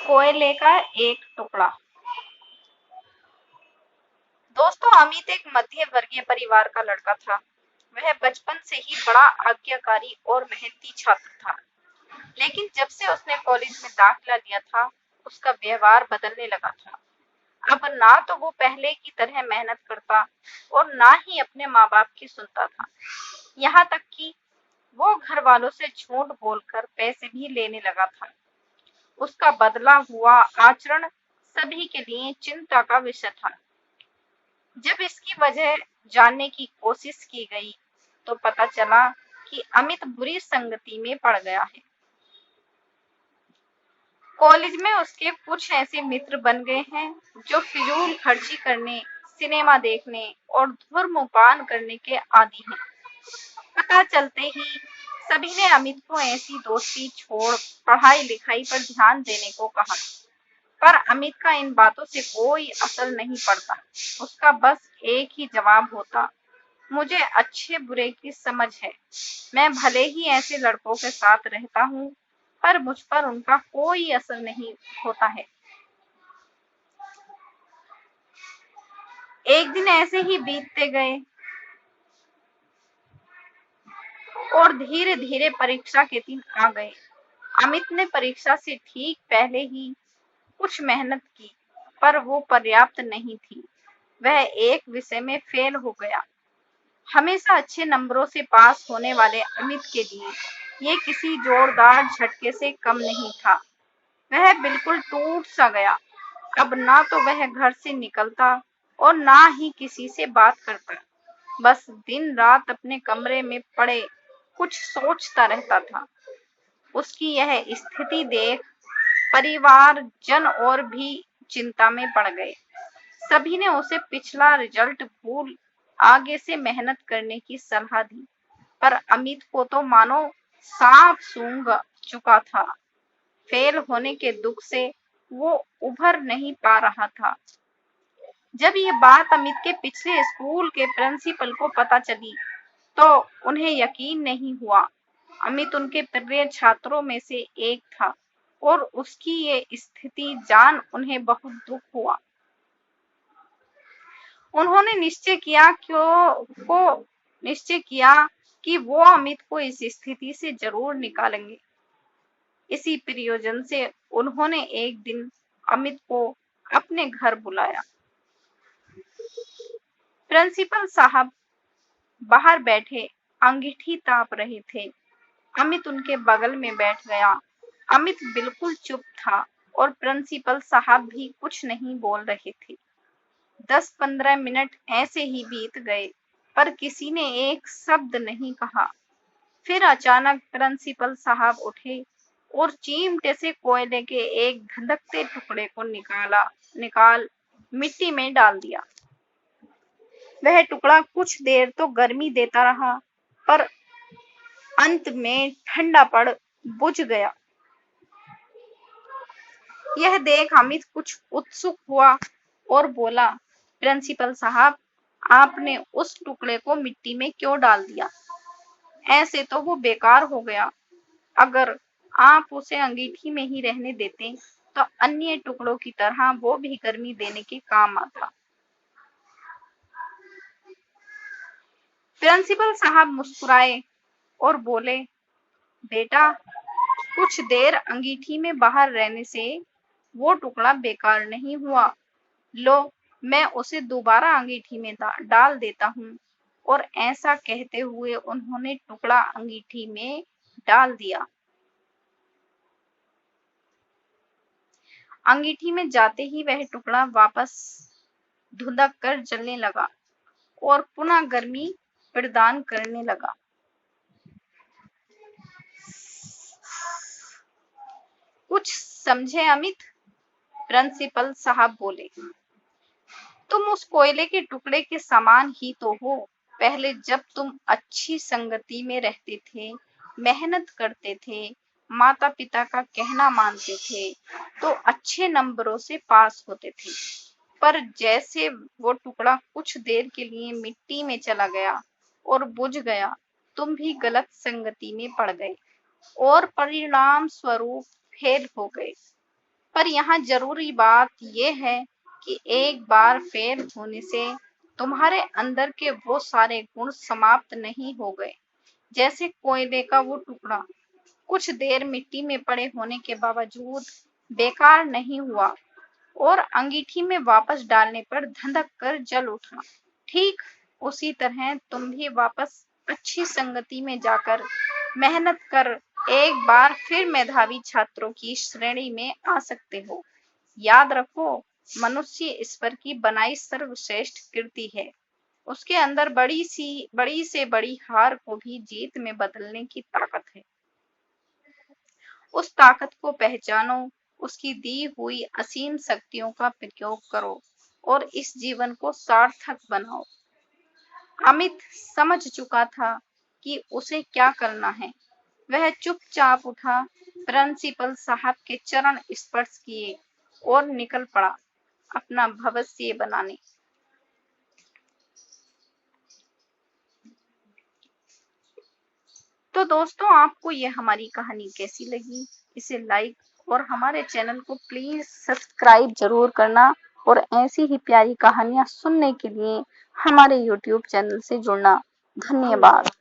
कोयले का एक टुकड़ा। दोस्तों, अमित एक मध्य वर्गीय परिवार का लड़का था। वह बचपन से ही बड़ा आज्ञाकारी और मेहनती छात्र था। लेकिन जब से उसने कॉलेज में दाखिला लिया था, उसका व्यवहार बदलने लगा था। अब ना तो वो पहले की तरह मेहनत करता और ना ही अपने माँ बाप की सुनता था। यहाँ तक कि वो घर वालों से झूठ बोलकर पैसे भी लेने लगा था। उसका बदला हुआ आचरण सभी के लिए चिंता का विषय था। जब इसकी वजह जानने की कोशिश की गई तो पता चला कि अमित बुरी संगति में पड़ गया है। कॉलेज में उसके कुछ ऐसे मित्र बन गए हैं जो फिजूल खर्ची करने, सिनेमा देखने और धूम्रपान करने के आदी हैं। पता चलते ही सभी ने अमित को ऐसी दोस्ती छोड़ पढ़ाई लिखाई पर ध्यान देने को कहा। पर अमित का इन बातों से कोई असर नहीं पड़ता। उसका बस एक ही जवाब होता, मुझे अच्छे बुरे की समझ है। मैं भले ही ऐसे लड़कों के साथ रहता हूँ, पर मुझ पर उनका कोई असर नहीं होता है। एक दिन ऐसे ही बीतते गए और धीरे धीरे परीक्षा के दिन आ गए। अमित ने परीक्षा से ठीक पहले ही कुछ मेहनत की, पर वो पर्याप्त नहीं थी। वह एक विषय में फेल हो गया। हमेशा अच्छे नंबरों से पास होने वाले अमित के लिए ये किसी जोरदार झटके से कम नहीं था। वह बिल्कुल टूट सा गया। अब ना तो वह घर से निकलता और ना ही किसी से बात करता। बस दिन रात अपने कमरे में पड़े कुछ सोचता रहता था। उसकी यह स्थिति देख परिवार जन और भी चिंता में पड़ गए। सभी ने उसे पिछला रिजल्ट भूल आगे से मेहनत करने की सलाह दी। पर अमित को तो मानो सांप सूंघ चुका था। फेल होने के दुख से वो उभर नहीं पा रहा था। जब ये बात अमित के पिछले स्कूल के प्रिंसिपल को पता चली तो उन्हें यकीन नहीं हुआ। अमित उनके प्रिय छात्रों में से एक था और उसकी ये स्थिति जान उन्हें बहुत दुख हुआ। उन्होंने निश्चय किया कि वो अमित को इस स्थिति से जरूर निकालेंगे। इसी प्रयोजन से उन्होंने एक दिन अमित को अपने घर बुलाया। प्रिंसिपल साहब बाहर बैठे अंगीठी ताप रहे थे। अमित उनके बगल में बैठ गया। अमित बिल्कुल चुप था और प्रिंसिपल साहब भी कुछ नहीं बोल रहे थे। 10-15 मिनट ऐसे ही बीत गए, पर किसी ने एक शब्द नहीं कहा। फिर अचानक प्रिंसिपल साहब उठे और चिमटे से कोयले के एक धधकते टुकड़े को निकाल मिट्टी में डाल दिया। वह टुकड़ा कुछ देर तो गर्मी देता रहा, पर अंत में ठंडा पड़ बुझ गया। यह देख अमित कुछ उत्सुक हुआ और बोला, प्रिंसिपल साहब, आपने उस टुकड़े को मिट्टी में क्यों डाल दिया? ऐसे तो वो बेकार हो गया। अगर आप उसे अंगीठी में ही रहने देते तो अन्य टुकड़ों की तरह वो भी गर्मी देने के काम आता। प्रिंसिपल साहब मुस्कुराए और बोले, बेटा, कुछ देर अंगीठी में बाहर रहने से वो टुकड़ा बेकार नहीं हुआ। लो, मैं उसे दोबारा अंगीठी में डाल देता हूँ। और ऐसा कहते हुए उन्होंने टुकड़ा अंगीठी में डाल दिया। अंगीठी में जाते ही वह टुकड़ा वापस धुंधक कर जलने लगा और पुनः गर्मी प्रदान करने लगा। कुछ समझे अमित? प्रिंसिपल साहब बोले, तुम उस कोयले के टुकड़े के समान ही तो हो। पहले जब तुम अच्छी संगति में रहते थे, मेहनत करते थे, माता पिता का कहना मानते थे, तो अच्छे नंबरों से पास होते थे। पर जैसे वो टुकड़ा कुछ देर के लिए मिट्टी में चला गया और बुझ गया, तुम भी गलत संगति में पड़ गए और परिणाम स्वरूप फेल हो गए। पर यहाँ जरूरी बात यह है कि एक बार फेल होने से तुम्हारे अंदर के वो सारे गुण समाप्त नहीं हो गए। जैसे कोयले का वो टुकड़ा कुछ देर मिट्टी में पड़े होने के बावजूद बेकार नहीं हुआ और अंगीठी में वापस डालने पर धधक कर जल उठा। ठीक उसी तरह तुम भी वापस अच्छी संगति में जाकर मेहनत कर एक बार फिर मेधावी छात्रों की श्रेणी में आ सकते हो। याद रखो, मनुष्य ईश्वर की बनाई सर्वश्रेष्ठ कृति है। उसके अंदर बड़ी से बड़ी हार को भी जीत में बदलने की ताकत है। उस ताकत को पहचानो, उसकी दी हुई असीम शक्तियों का प्रयोग करो और इस जीवन को सार्थक बनाओ। अमित समझ चुका था कि उसे क्या करना है। वह चुपचाप उठा, प्रिंसिपल साहब के चरण स्पर्श किए और निकल पड़ा अपना भविष्य बनाने। तो दोस्तों, आपको ये हमारी कहानी कैसी लगी? इसे लाइक और हमारे चैनल को प्लीज सब्सक्राइब जरूर करना और ऐसी ही प्यारी कहानियां सुनने के लिए हमारे YouTube चैनल से जुड़ना। धन्यवाद।